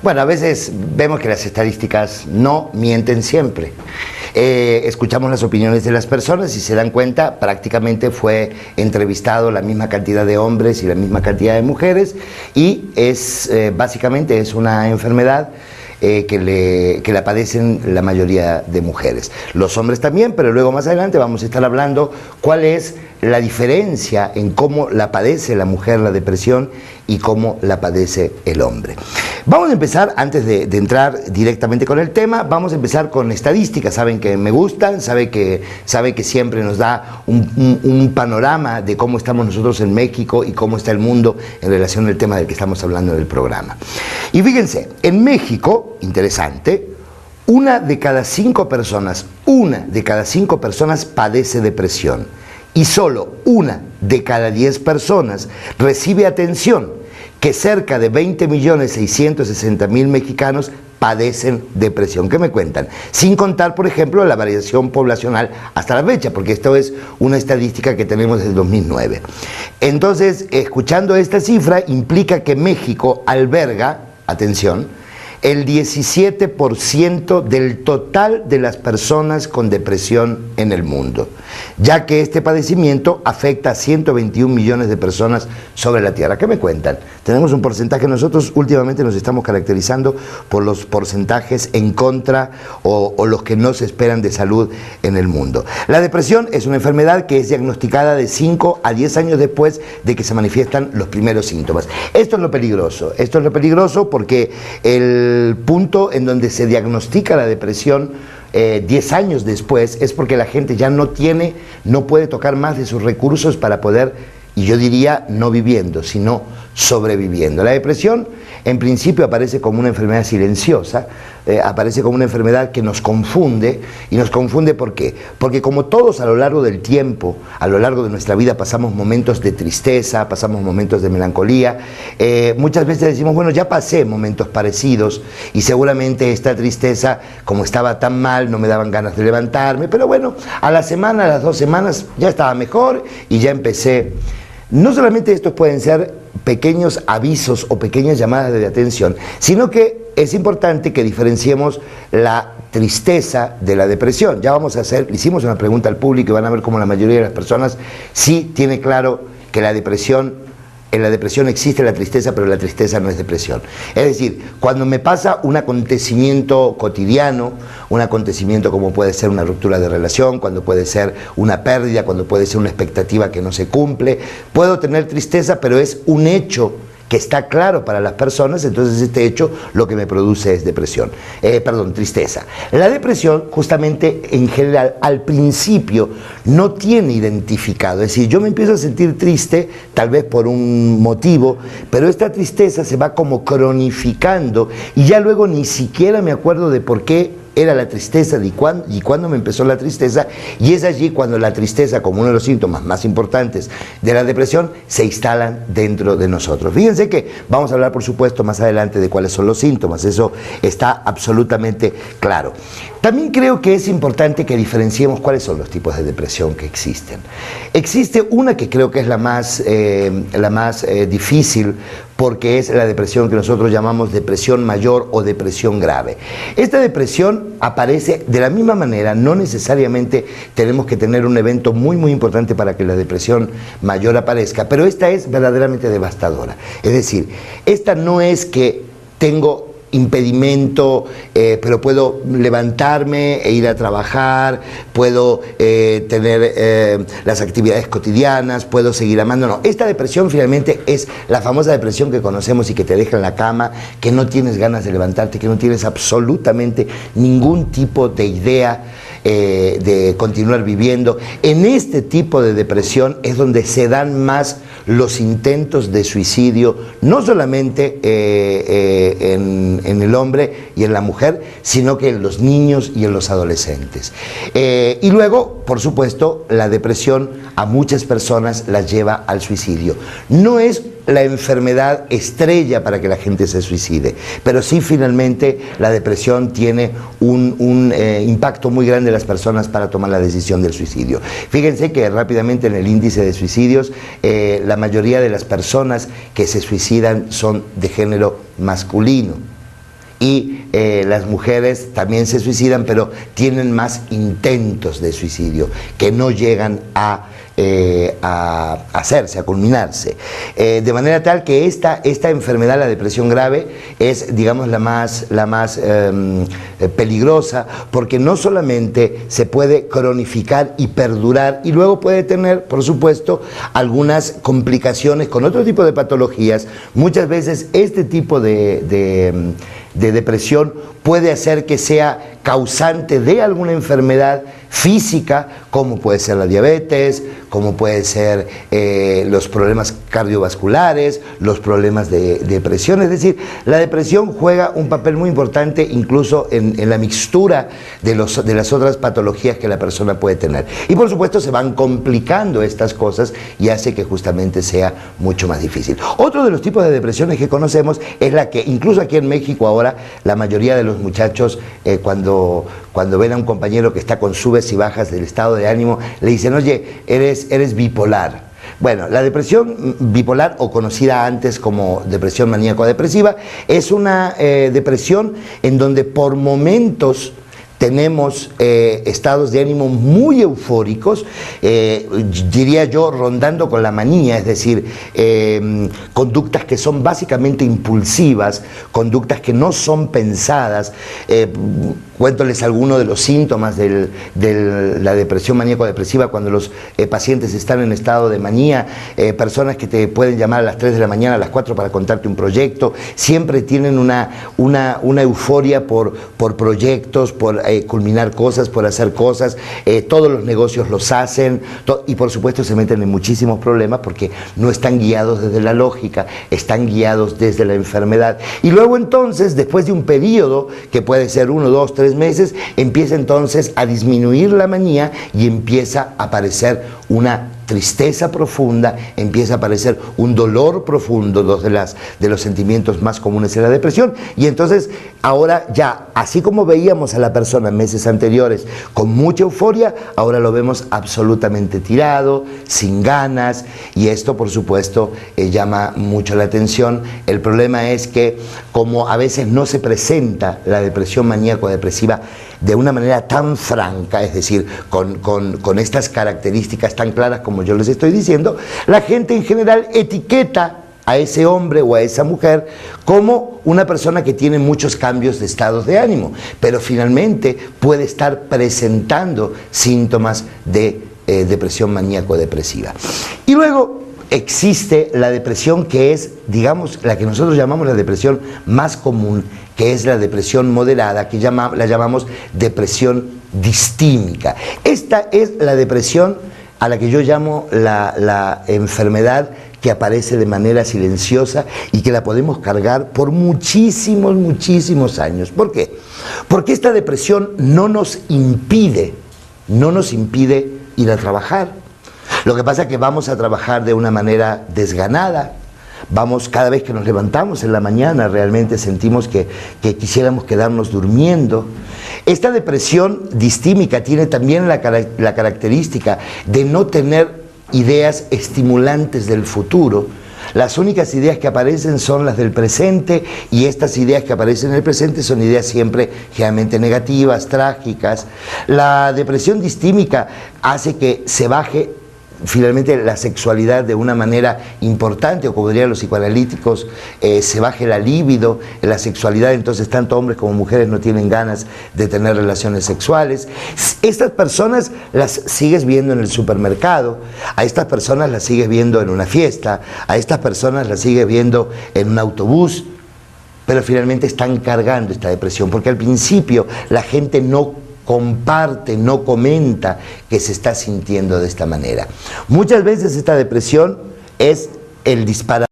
Bueno, a veces vemos que las estadísticas no mienten siempre. Escuchamos las opiniones de las personas y se dan cuenta, prácticamente fue entrevistado la misma cantidad de hombres y la misma cantidad de mujeres, y básicamente es una enfermedad que la padecen la mayoría de mujeres. Los hombres también, pero luego más adelante vamos a estar hablando cuál es la diferencia en cómo la padece la mujer la depresión y cómo la padece el hombre. Vamos a empezar, antes de entrar directamente con el tema, vamos a empezar con estadísticas. Saben que me gustan, sabe que siempre nos da un panorama de cómo estamos nosotros en México y cómo está el mundo en relación al tema del que estamos hablando en el programa. Y fíjense, en México, interesante, una de cada cinco personas padece depresión, y solo una de cada 10 personas recibe atención, que cerca de 20.660.000 mexicanos padecen depresión. ¿Qué me cuentan? Sin contar, por ejemplo, la variación poblacional hasta la fecha, porque esto es una estadística que tenemos desde 2009. Entonces, escuchando esta cifra, implica que México alberga, atención, el 17% del total de las personas con depresión en el mundo, ya que este padecimiento afecta a 121 millones de personas sobre la Tierra. ¿Qué me cuentan? Tenemos un porcentaje, nosotros últimamente nos estamos caracterizando por los porcentajes en contra o los que no se esperan de salud en el mundo. La depresión es una enfermedad que es diagnosticada de 5 a 10 años después de que se manifiestan los primeros síntomas. Esto es lo peligroso porque el punto en donde se diagnostica la depresión 10 años después es porque la gente ya no puede tocar más de sus recursos para poder, y yo diría no viviendo, sino sobreviviendo. La depresión en principio aparece como una enfermedad silenciosa, aparece como una enfermedad que nos confunde. ¿Y nos confunde por qué? Porque como todos a lo largo del tiempo, a lo largo de nuestra vida, pasamos momentos de tristeza, pasamos momentos de melancolía, muchas veces decimos, bueno, ya pasé momentos parecidos y seguramente esta tristeza, como estaba tan mal, no me daban ganas de levantarme, pero bueno, a la semana, a las 2 semanas ya estaba mejor y ya empecé. No solamente estos pueden ser pequeños avisos o pequeñas llamadas de atención, sino que es importante que diferenciemos la tristeza de la depresión. Ya hicimos una pregunta al público y van a ver cómo la mayoría de las personas sí tiene claro que en la depresión existe la tristeza, pero la tristeza no es depresión. Es decir, cuando me pasa un acontecimiento cotidiano, un acontecimiento como puede ser una ruptura de relación, cuando puede ser una pérdida, cuando puede ser una expectativa que no se cumple, puedo tener tristeza, pero es un hecho que está claro para las personas, entonces este hecho lo que me produce es tristeza. La depresión, justamente, en general, al principio no tiene identificado, es decir, yo me empiezo a sentir triste, tal vez por un motivo, pero esta tristeza se va como cronificando y ya luego ni siquiera me acuerdo de por qué era la tristeza y cuándo me empezó la tristeza, y es allí cuando la tristeza, como uno de los síntomas más importantes de la depresión, se instalan dentro de nosotros. Fíjense que vamos a hablar, por supuesto, más adelante de cuáles son los síntomas, eso está absolutamente claro. También creo que es importante que diferenciemos cuáles son los tipos de depresión que existen. Existe una que creo que es la más difícil, porque es la depresión que nosotros llamamos depresión mayor o depresión grave. Esta depresión aparece de la misma manera, no necesariamente tenemos que tener un evento muy importante para que la depresión mayor aparezca, pero esta es verdaderamente devastadora. Es decir, esta no es que tengo impedimento, pero puedo levantarme e ir a trabajar, puedo tener las actividades cotidianas, puedo seguir amando. No, esta depresión finalmente es la famosa depresión que conocemos y que te deja en la cama, que no tienes ganas de levantarte, que no tienes absolutamente ningún tipo de idea de continuar viviendo. En este tipo de depresión es donde se dan más los intentos de suicidio, no solamente en el hombre y en la mujer, sino que en los niños y en los adolescentes. Y luego, por supuesto, la depresión a muchas personas las lleva al suicidio. No es la enfermedad estrella para que la gente se suicide, pero sí finalmente la depresión tiene un impacto muy grande en las personas para tomar la decisión del suicidio. Fíjense que rápidamente en el índice de suicidios la mayoría de las personas que se suicidan son de género masculino. y las mujeres también se suicidan, pero tienen más intentos de suicidio que no llegan a hacerse, a culminarse. De manera tal que esta enfermedad, la depresión grave, es, digamos, la más peligrosa, porque no solamente se puede cronificar y perdurar, y luego puede tener, por supuesto, algunas complicaciones con otro tipo de patologías. Muchas veces este tipo de depresión puede hacer que sea causante de alguna enfermedad física, como puede ser la diabetes, como puede ser los problemas cardiovasculares, los problemas de depresión. Es decir, la depresión juega un papel muy importante incluso en la mixtura de las otras patologías que la persona puede tener. Y por supuesto se van complicando estas cosas y hace que justamente sea mucho más difícil. Otro de los tipos de depresiones que conocemos es la que incluso aquí en México ahora la mayoría de los muchachos cuando ven a un compañero que está con subes y bajas del estado de ánimo, le dicen: oye, eres bipolar. Bueno, la depresión bipolar, o conocida antes como depresión maníaco-depresiva, es una depresión en donde por momentos tenemos estados de ánimo muy eufóricos, diría yo, rondando con la manía, es decir, conductas que son básicamente impulsivas, conductas que no son pensadas. Cuéntoles algunos de los síntomas de la depresión maníaco-depresiva cuando los pacientes están en estado de manía: personas que te pueden llamar a las 3 de la mañana, a las 4 para contarte un proyecto, siempre tienen una euforia por proyectos, por culminar cosas, por hacer cosas, todos los negocios los hacen, y por supuesto se meten en muchísimos problemas porque no están guiados desde la lógica, están guiados desde la enfermedad. Y luego entonces, después de un periodo que puede ser 1, 2, 3 meses, empieza entonces a disminuir la manía y empieza a aparecer una tristeza profunda, empieza a aparecer un dolor profundo, dos de los sentimientos más comunes en la depresión. Y entonces ahora ya, así como veíamos a la persona en meses anteriores con mucha euforia, ahora lo vemos absolutamente tirado, sin ganas, y esto por supuesto llama mucho la atención. El problema es que, como a veces no se presenta la depresión maníaco-depresiva de una manera tan franca, es decir, con estas características tan claras como yo les estoy diciendo, la gente en general etiqueta a ese hombre o a esa mujer como una persona que tiene muchos cambios de estados de ánimo, pero finalmente puede estar presentando síntomas de depresión maníaco-depresiva. Y luego existe la depresión que es, digamos, la que nosotros llamamos la depresión más común, que es la depresión moderada, que la llamamos depresión distímica. Esta es la depresión a la que yo llamo la enfermedad que aparece de manera silenciosa y que la podemos cargar por muchísimos, muchísimos años. ¿Por qué? Porque esta depresión no nos impide ir a trabajar. Lo que pasa es que vamos a trabajar de una manera desganada. Cada vez que nos levantamos en la mañana, realmente sentimos que quisiéramos quedarnos durmiendo. Esta depresión distímica tiene también la característica de no tener ideas estimulantes del futuro. Las únicas ideas que aparecen son las del presente, y estas ideas que aparecen en el presente son ideas siempre generalmente negativas, trágicas. La depresión distímica hace que se baje finalmente la sexualidad de una manera importante, o como dirían los psicoanalíticos, se baje la libido, la sexualidad. Entonces tanto hombres como mujeres no tienen ganas de tener relaciones sexuales. Estas personas las sigues viendo en el supermercado, a estas personas las sigues viendo en una fiesta, a estas personas las sigues viendo en un autobús, pero finalmente están cargando esta depresión, porque al principio la gente no comparte, no comenta que se está sintiendo de esta manera. Muchas veces esta depresión es el disparador